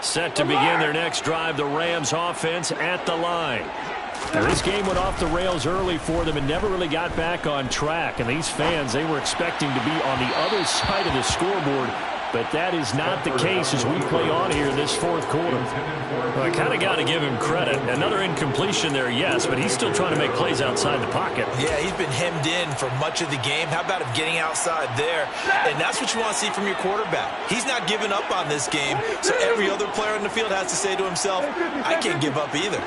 Set to begin their next drive, the Rams offense at the line. Now, this game went off the rails early for them and never really got back on track. And these fans, they were expecting to be on the other side of the scoreboard. But that is not the case as we play on here in this 4th quarter. Well, I kind of got to give him credit. Another incompletion there, yes, but he's still trying to make plays outside the pocket. Yeah, he's been hemmed in for much of the game. How about him getting outside there? And that's what you want to see from your quarterback. He's not giving up on this game, so every other player on the field has to say to himself, I can't give up either.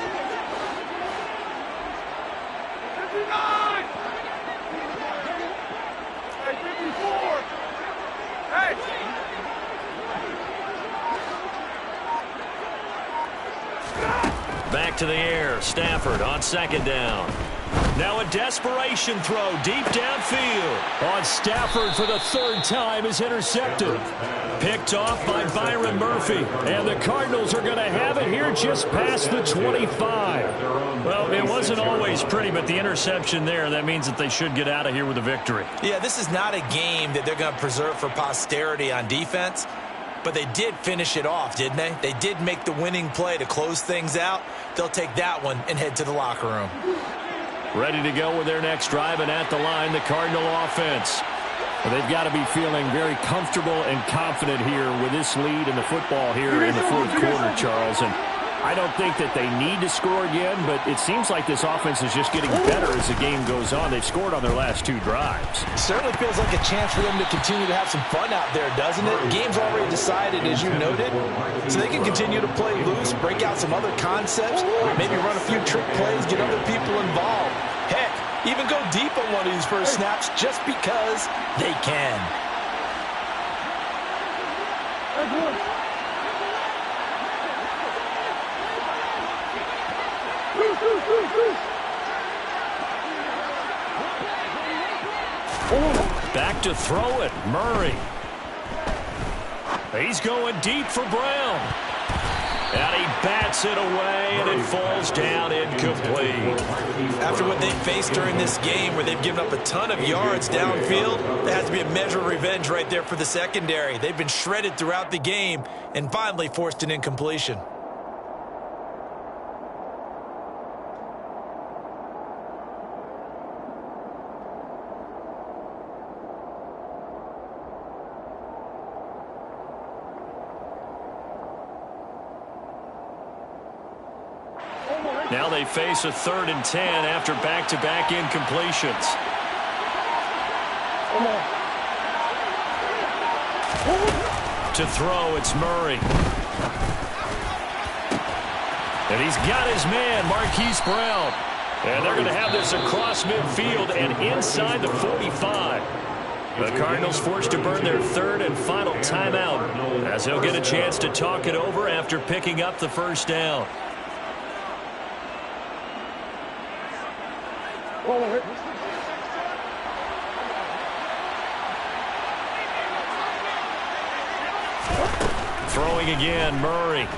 back to the air. Stafford on second down. Now a desperation throw deep downfield. On Stafford for the third time is intercepted. Picked off by Byron Murphy. And the Cardinals are going to have it here just past the 25. Well, it wasn't always pretty, but the interception there, that means that they should get out of here with a victory. Yeah, this is not a game that they're going to preserve for posterity on defense. But they did finish it off, didn't they? They did make the winning play to close things out. They'll take that one and head to the locker room. Ready to go with their next drive, and at the line, the Cardinal offense. Well, they've got to be feeling very comfortable and confident here with this lead in the football here in the fourth quarter, Charles. And I don't think that they need to score again, but it seems like this offense is just getting better as the game goes on. They've scored on their last two drives. It certainly feels like a chance for them to continue to have some fun out there, doesn't it? Game's already decided, as you noted, so they can continue to play loose, break out some other concepts, maybe run a few trick plays, get other people involved. Heck, even go deep on one of these first snaps just because they can. Back to throw it, Murray. He's going deep for Brown. And he bats it away, and it falls down incomplete. After what they faced during this game where they've given up a ton of yards downfield, there has to be a measure of revenge right there for the secondary. They've been shredded throughout the game and finally forced an incompletion. Now they face a 3rd and 10 after back-to-back incompletions. To throw, it's Murray. And he's got his man, Marquise Brown. And they're going to have this across midfield and inside the 45. The Cardinals forced to burn their 3rd and final timeout as they'll get a chance to talk it over after picking up the first down. Throwing again, Murray.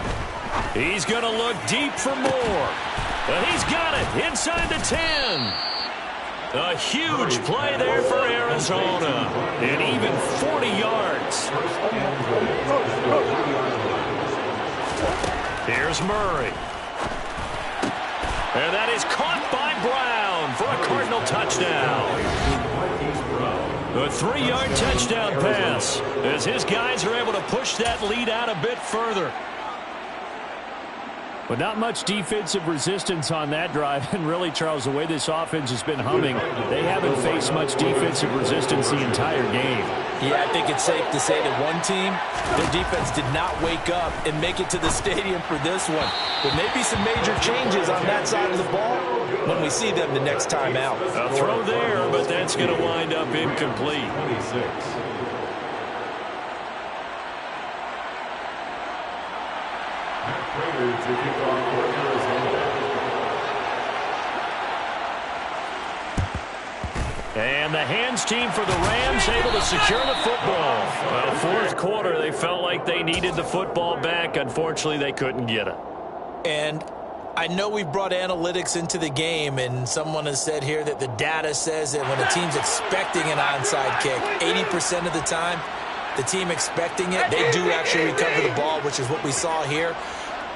He's going to look deep for more. And he's got it inside the 10. A huge play there for Arizona. And even 40 yards. Here's Murray. And that is caught by Brown for a Cardinal touchdown. A 3-yard touchdown pass as his guys are able to push that lead out a bit further. But not much defensive resistance on that drive. And really, Charles, the way this offense has been humming, they haven't faced much defensive resistance the entire game. Yeah, I think it's safe to say that one team, their defense did not wake up and make it to the stadium for this one. There may be some major changes on that side of the ball when we see them the next time out. A throw there, but that's going to wind up incomplete. 26. And the hands team for the Rams able to secure the football. Well, fourth quarter, they felt like they needed the football back. Unfortunately, they couldn't get it. And I know we've brought analytics into the game, and someone has said here that the data says that when a team's expecting an onside kick, 80% of the time, the team expecting it, they do actually recover the ball, which is what we saw here.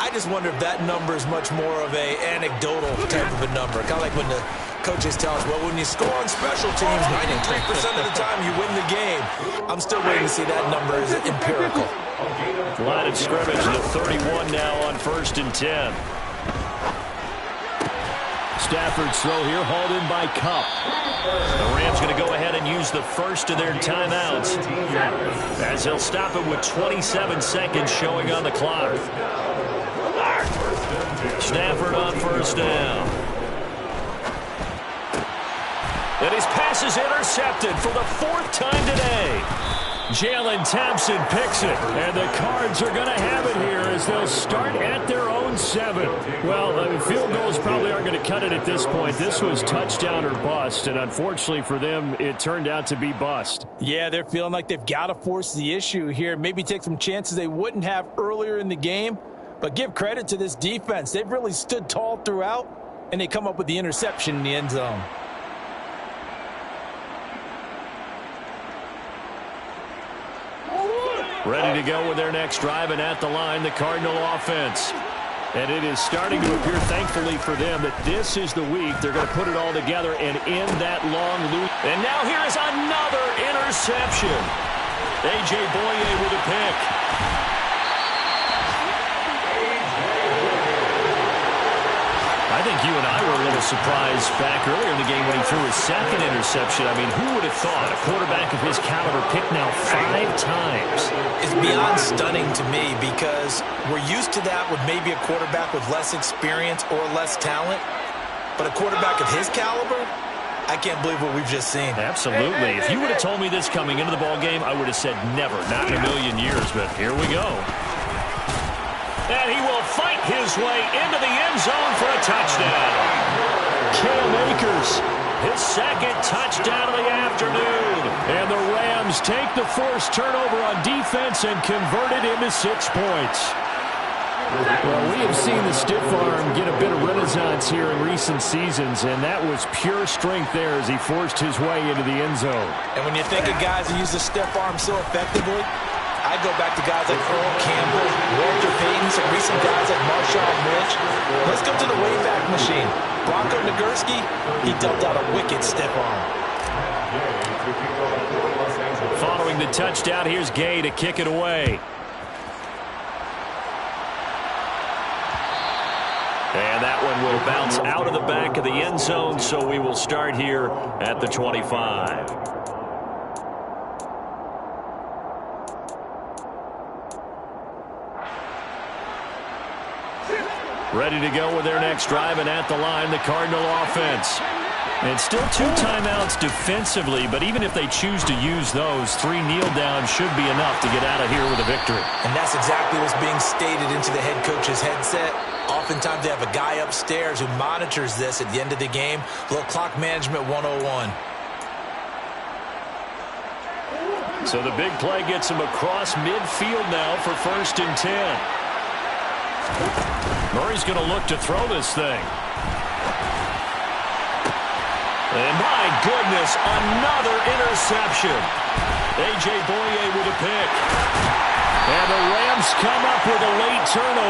I just wonder if that number is much more of a anecdotal type of a number. Kind of like when the coaches tell us, well, when you score on special teams, 93% of the time you win the game. I'm still waiting to see that number is empirical. Line of scrimmage to 31 now on 1st and 10. Stafford's throw here, hauled in by Kupp. The Rams going to go ahead and use the first of their timeouts as they'll stop it with 27 seconds showing on the clock. Stafford on 1st down. And his pass is intercepted for the 4th time today. Jalen Thompson picks it, and the Cards are going to have it here as they'll start at their own 7. Well, field goals probably aren't going to cut it at this point. This was touchdown or bust, and unfortunately for them, it turned out to be bust. Yeah, they're feeling like they've got to force the issue here, maybe take some chances they wouldn't have earlier in the game, but give credit to this defense. They've really stood tall throughout, and they come up with the interception in the end zone. Ready to go with their next drive, and at the line, the Cardinal offense. And it is starting to appear, thankfully for them, that this is the week they're going to put it all together and end that long loop. And now here is another interception. A.J. Boye with a pick. I think you and I were a little surprised back earlier in the game when he threw his second interception. I mean, who would have thought a quarterback of his caliber picked now 5 times? It's beyond stunning to me because we're used to that with maybe a quarterback with less experience or less talent. But a quarterback of his caliber, I can't believe what we've just seen. Absolutely. If you would have told me this coming into the ball game, I would have said never, not in a million years. But here we go. And he will fight his way into the end zone for a touchdown. Cam Akers, his second touchdown of the afternoon. And the Rams take the forced turnover on defense and convert it into 6 points. Well, we have seen the stiff arm get a bit of renaissance here in recent seasons, and that was pure strength there as he forced his way into the end zone. And when you think of guys who use the stiff arm so effectively, I go back to guys like Earl Campbell, Walter Payton, some recent guys like Marshawn Lynch. Let's go to the Wayback Machine. Bronco Nagurski, he dealt out a wicked stiff arm. Following the touchdown, here's Gay to kick it away. And that one will bounce out of the back of the end zone, so we will start here at the 25. Ready to go with their next drive, and at the line, the Cardinal offense. And still 2 timeouts defensively, but even if they choose to use those, 3 kneel downs should be enough to get out of here with a victory. And that's exactly what's being stated into the head coach's headset. Oftentimes they have a guy upstairs who monitors this at the end of the game. A little clock management 101. So the big play gets him across midfield now for 1st and 10. Murray's going to look to throw this thing. And my goodness, another interception. A.J. Boye with a pick. And the Rams come up with a late turnover.